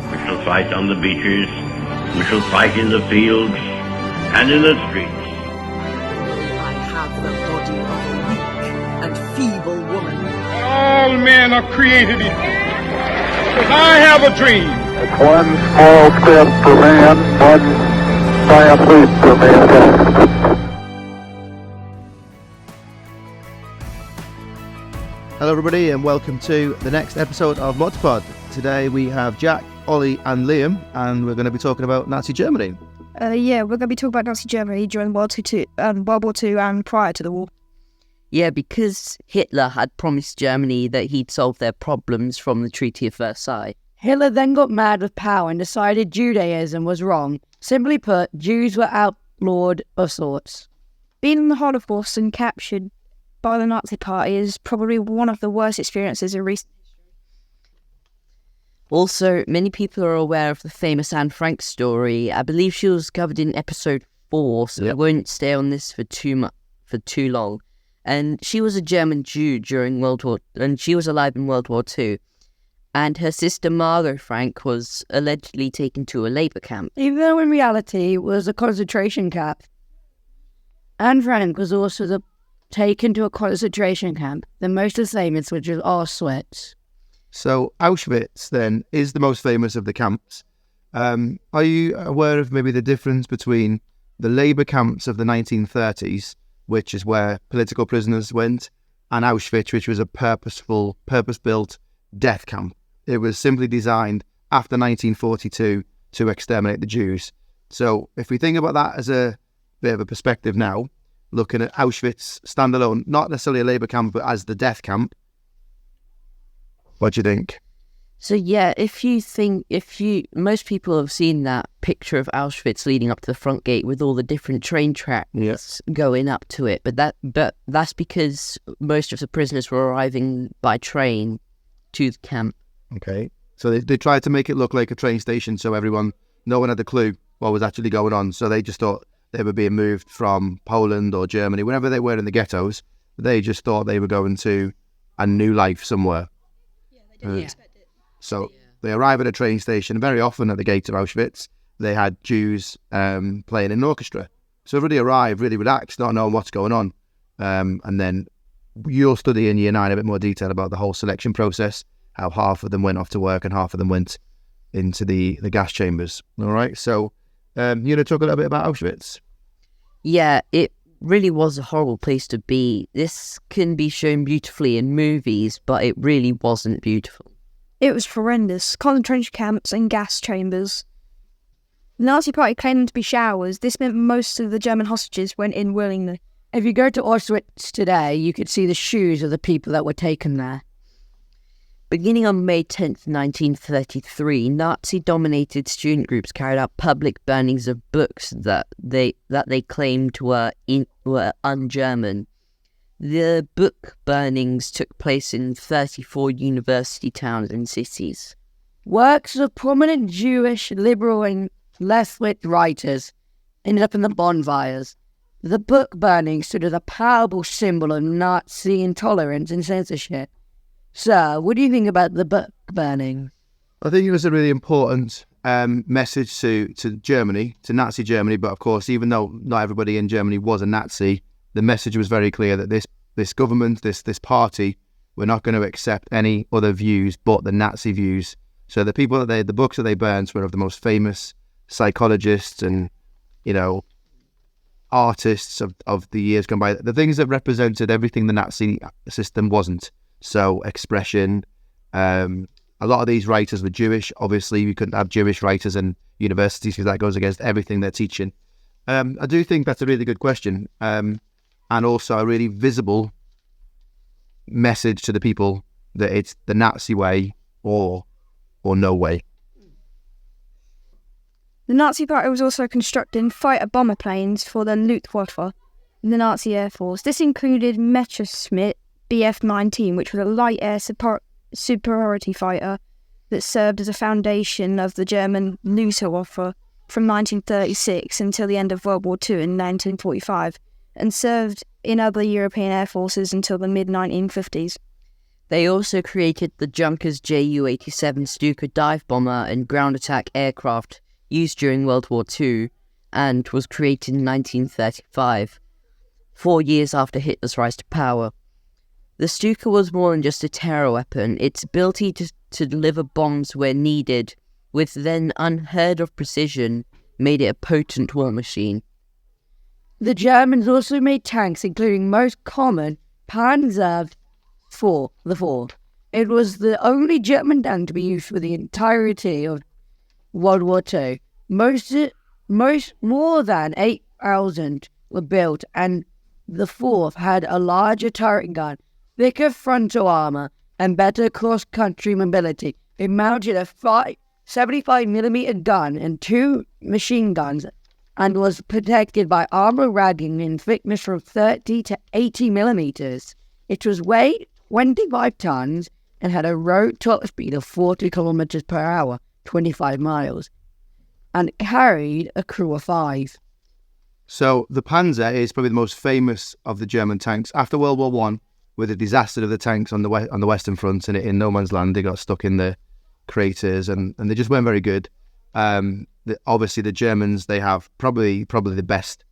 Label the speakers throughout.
Speaker 1: We shall fight on the beaches. We shall fight in the fields and in the streets.
Speaker 2: I have the body of a weak and feeble woman.
Speaker 3: All men are created equal. Because I have a dream.
Speaker 4: It's one small step for man, one giant leap for mankind.
Speaker 5: Hello everybody and welcome to the next episode of ModsPod. Today we have Jack, Ollie and Liam and we're going to be talking about Nazi Germany.
Speaker 6: We're going to be talking about Nazi Germany during World War II and prior to the war.
Speaker 7: Yeah, because Hitler had promised Germany that he'd solve their problems from the Treaty of Versailles.
Speaker 8: Hitler then got mad with power and decided Judaism was wrong. Simply put, Jews were outlawed of sorts.
Speaker 6: Being in the Holocaust and captured by the Nazi Party is probably one of the worst experiences in recent history.
Speaker 7: Also, many people are aware of the famous Anne Frank story. I believe she was covered in episode 4, so I won't stay on this for too long. And she was a German Jew during and she was alive in World War II. And her sister Margot Frank was allegedly taken to a labour camp.
Speaker 8: Even though in reality it was a concentration camp. Anne Frank was also taken to a concentration camp, the most famous, which was Auschwitz.
Speaker 5: So Auschwitz then is the most famous of the camps. Are you aware of maybe the difference between the labour camps of the 1930s, which is where political prisoners went, and Auschwitz, which was a purpose-built death camp? It was simply designed after 1942 to exterminate the Jews. So if we think about that as a bit of a perspective now, looking at Auschwitz standalone, not necessarily a labour camp, but as the death camp, what do you think?
Speaker 7: So yeah, most people have seen that picture of Auschwitz leading up to the front gate with all the different train tracks going up to it, but that's because most of the prisoners were arriving by train to the camp.
Speaker 5: Okay, so they tried to make it look like a train station, so no one had a clue what was actually going on. So they just thought they were being moved from Poland or Germany, whenever they were in the ghettos. They just thought they were going to a new life somewhere.
Speaker 6: Yeah, they didn't expect it.
Speaker 5: So they arrive at a train station. Very often at the gates of Auschwitz, they had Jews playing in an orchestra. So everybody arrived really relaxed, not knowing what's going on. And then you'll study in Year 9 a bit more detail about the whole selection process, how half of them went off to work and half of them went into the gas chambers. All right, so you're going to talk a little bit about Auschwitz?
Speaker 7: Yeah, it really was a horrible place to be. This can be shown beautifully in movies, but it really wasn't beautiful.
Speaker 6: It was horrendous. Concentration camps and gas chambers. The Nazi Party claimed them to be showers. This meant most of the German hostages went in willingly.
Speaker 8: If you go to Auschwitz today, you could see the shoes of the people that were taken there.
Speaker 7: Beginning on May 10th, 1933, Nazi-dominated student groups carried out public burnings of books that they claimed were un-German. The book burnings took place in 34 university towns and cities.
Speaker 8: Works of prominent Jewish, liberal and left-wing writers ended up in the bonfires. The book burning stood as a powerful symbol of Nazi intolerance and censorship. So, what do you think about the book burning?
Speaker 5: I think it was a really important message to Germany, to Nazi Germany. But of course, even though not everybody in Germany was a Nazi, the message was very clear that this government, this party, were not going to accept any other views but the Nazi views. So the books that they burned were of the most famous psychologists and, artists of the years gone by. The things that represented everything the Nazi system wasn't. So expression, a lot of these writers were Jewish. Obviously, we couldn't have Jewish writers in universities because that goes against everything they're teaching. I do think that's a really good question, and also a really visible message to the people that it's the Nazi way or no way.
Speaker 6: The Nazi Party was also constructing fighter bomber planes for the Luftwaffe, the Nazi Air Force. This included Messerschmitt Bf-19, which was a light air superiority fighter that served as a foundation of the German Luftwaffe from 1936 until the end of World War II in 1945, and served in other European air forces until the mid-1950s.
Speaker 7: They also created the Junkers Ju-87 Stuka dive bomber and ground attack aircraft used during World War II and was created in 1935, 4 years after Hitler's rise to power. The Stuka was more than just a terror weapon. Its ability to deliver bombs where needed, with then unheard of precision, made it a potent war machine.
Speaker 8: The Germans also made tanks, including most common Panzer IV, the fourth. It was the only German tank to be used for the entirety of World War II. More than 8,000 were built, and the fourth had a larger turret gun, thicker frontal armor, and better cross-country mobility. It mounted a 75mm gun and 2 machine guns, and was protected by armor ragging in thickness from 30 to 80mm. It was weighed 25 tons and had a road top speed of 40 kilometers per hour, 25 miles, and carried a crew of 5.
Speaker 5: So the Panzer is probably the most famous of the German tanks. After World War One, with the disaster of the tanks on the Western Front and in no man's land, they got stuck in the craters and they just weren't very good. Obviously, the Germans, they have probably the best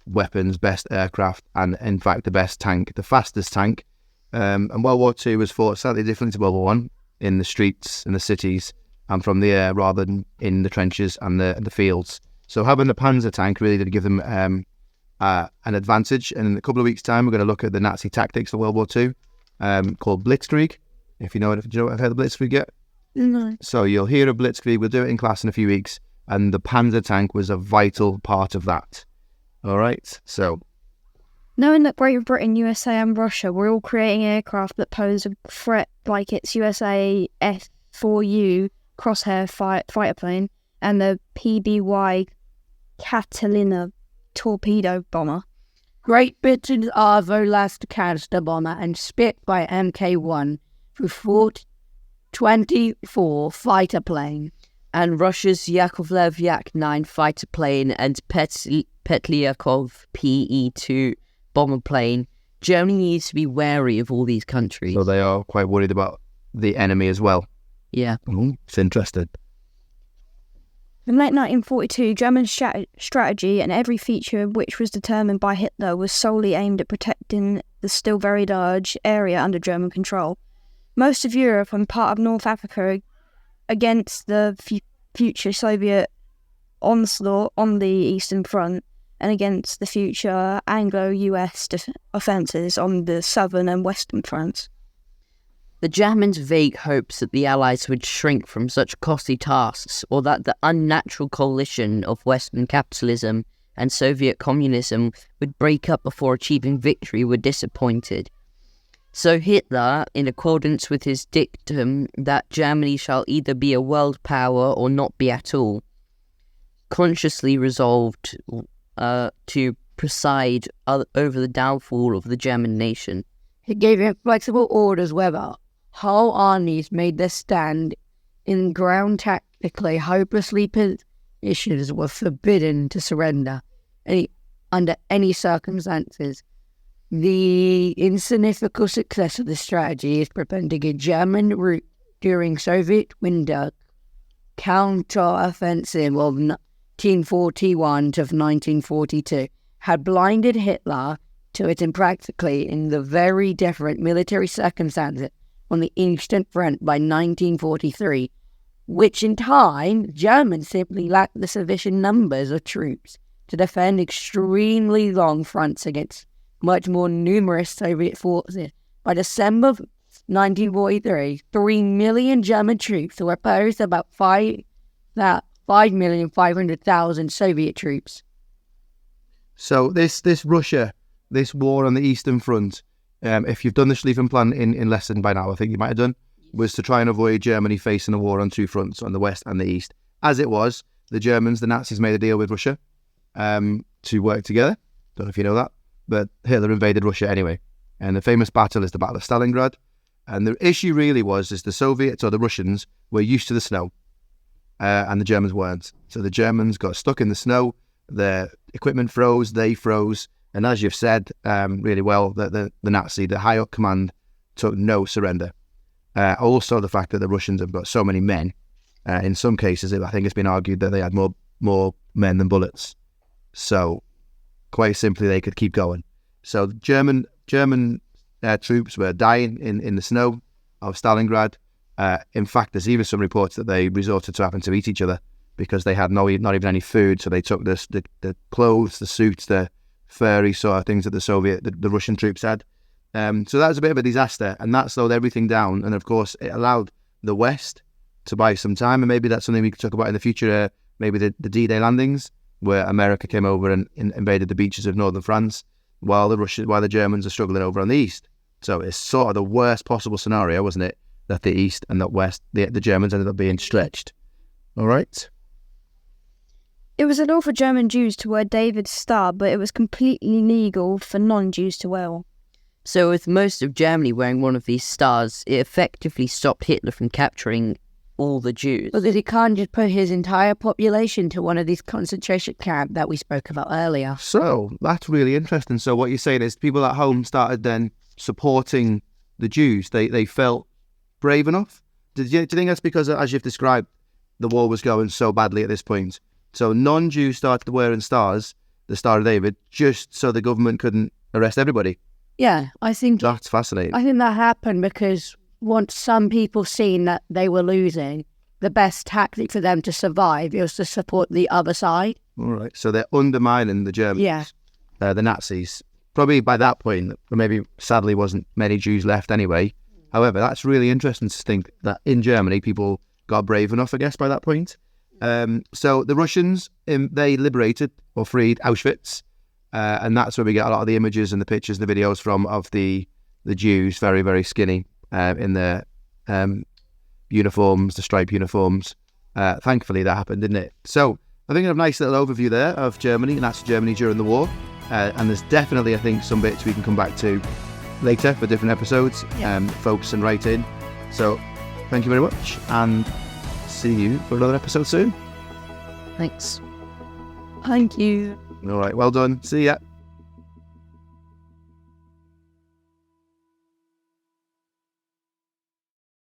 Speaker 5: weapons, best aircraft, and in fact the best tank, the fastest tank. And World War II was fought slightly differently to World War One, in the streets, in the cities, and from the air rather than in the trenches and the fields. So having a Panzer tank really did give them an advantage. And in a couple of weeks' time, we're going to look at the Nazi tactics for World War II, called Blitzkrieg. If you know it, do you know what I've heard of Blitzkrieg yet?
Speaker 6: No.
Speaker 5: So you'll hear of Blitzkrieg. We'll do it in class in a few weeks. And the Panzer tank was a vital part of that. All right. So
Speaker 6: Knowing that Great Britain, USA and Russia were all creating aircraft that pose a threat like its USA F-4U Crosshair fighter plane and the PBY Catalina torpedo bomber.
Speaker 8: Great Britain's Arvo Lancaster bomber and Spitfire Mk1 through 24 fighter plane.
Speaker 7: And Russia's Yakovlev Yak-9 fighter plane and Petlyakov PE-2 bomber plane. Germany needs to be wary of all these countries.
Speaker 5: they are quite worried about the enemy as well.
Speaker 7: Yeah.
Speaker 5: It's interesting.
Speaker 6: In late 1942, German strategy and every feature of which was determined by Hitler was solely aimed at protecting the still very large area under German control. Most of Europe and part of North Africa against the future Soviet onslaught on the Eastern Front and against the future Anglo-US offences on the Southern and Western fronts.
Speaker 7: The Germans' vague hopes that the Allies would shrink from such costly tasks, or that the unnatural coalition of Western capitalism and Soviet communism would break up before achieving victory, were disappointed. So Hitler, in accordance with his dictum that Germany shall either be a world power or not be at all, consciously resolved to preside over the downfall of the German nation.
Speaker 8: He gave inflexible orders whether whole armies made their stand in ground tactically hopelessly positions were forbidden to surrender under any circumstances. The insignificant success of this strategy is preventing a German route during Soviet winter counter-offensive of 1941 to 1942 had blinded Hitler to it impractically in the very different military circumstances on the Eastern Front by 1943, which in time, Germans simply lacked the sufficient numbers of troops to defend extremely long fronts against much more numerous Soviet forces. By December of 1943, 3 million German troops were opposed to about 5,500,000 Soviet troops.
Speaker 5: So this Russia, this war on the Eastern Front, if you've done the Schlieffen Plan in lesson by now, I think you might have done, was to try and avoid Germany facing a war on two fronts, on the West and the East. As it was, the Germans, the Nazis, made a deal with Russia to work together. Don't know if you know that, but Hitler invaded Russia anyway. And the famous battle is the Battle of Stalingrad. And the issue really was the Soviets, or the Russians, were used to the snow, and the Germans weren't. So the Germans got stuck in the snow, their equipment froze, they froze, and as you've said really well, the Nazi, the high up command, took no surrender. Also, the fact that the Russians have got so many men. In some cases, I think it's been argued that they had more men than bullets. So, quite simply, they could keep going. So, German troops were dying in the snow of Stalingrad. In fact, there's even some reports that they resorted to having to eat each other because they had not even any food. So they took the clothes, the suits, the furry sort of things that the Russian troops had. So that was a bit of a disaster, and that slowed everything down. And of course, it allowed the West to buy some time, and maybe that's something we could talk about in the future. Maybe the D-Day landings, where America came over and invaded the beaches of northern France, while the Germans are struggling over on the east. So it's sort of the worst possible scenario, wasn't it? That the east and the west, the Germans ended up being stretched. All right.
Speaker 6: It was a law for German Jews to wear David's star, but it was completely legal for non-Jews to wear.
Speaker 7: So with most of Germany wearing one of these stars, it effectively stopped Hitler from capturing all the Jews.
Speaker 8: Because he can't just put his entire population to one of these concentration camps that we spoke about earlier.
Speaker 5: So that's really interesting. So what you're saying is people at home started then supporting the Jews. They felt brave enough. Do you think that's because, as you've described, the war was going so badly at this point? So non-Jews started wearing stars, the Star of David, just so the government couldn't arrest everybody.
Speaker 8: Yeah, I think
Speaker 5: That's fascinating.
Speaker 8: I think that happened because once some people seen that they were losing, the best tactic for them to survive was to support the other side.
Speaker 5: All right. So they're undermining the Germans,
Speaker 8: Yeah.
Speaker 5: The Nazis. Probably by that point, maybe sadly wasn't many Jews left anyway. However, that's really interesting to think that in Germany, people got brave enough, I guess, by that point. So the Russians, they liberated or freed Auschwitz. And that's where we get a lot of the images and the pictures and the videos from of the Jews, very, very skinny, in their uniforms, the striped uniforms. Thankfully, that happened, didn't it? So I think I have a nice little overview there of Germany, and that's Germany during the war. And there's definitely, I think, some bits we can come back to later for different episodes, focus and write in. So thank you very much, and see you for another episode soon.
Speaker 7: Thanks.
Speaker 8: Thank you.
Speaker 5: All right, well done. See ya.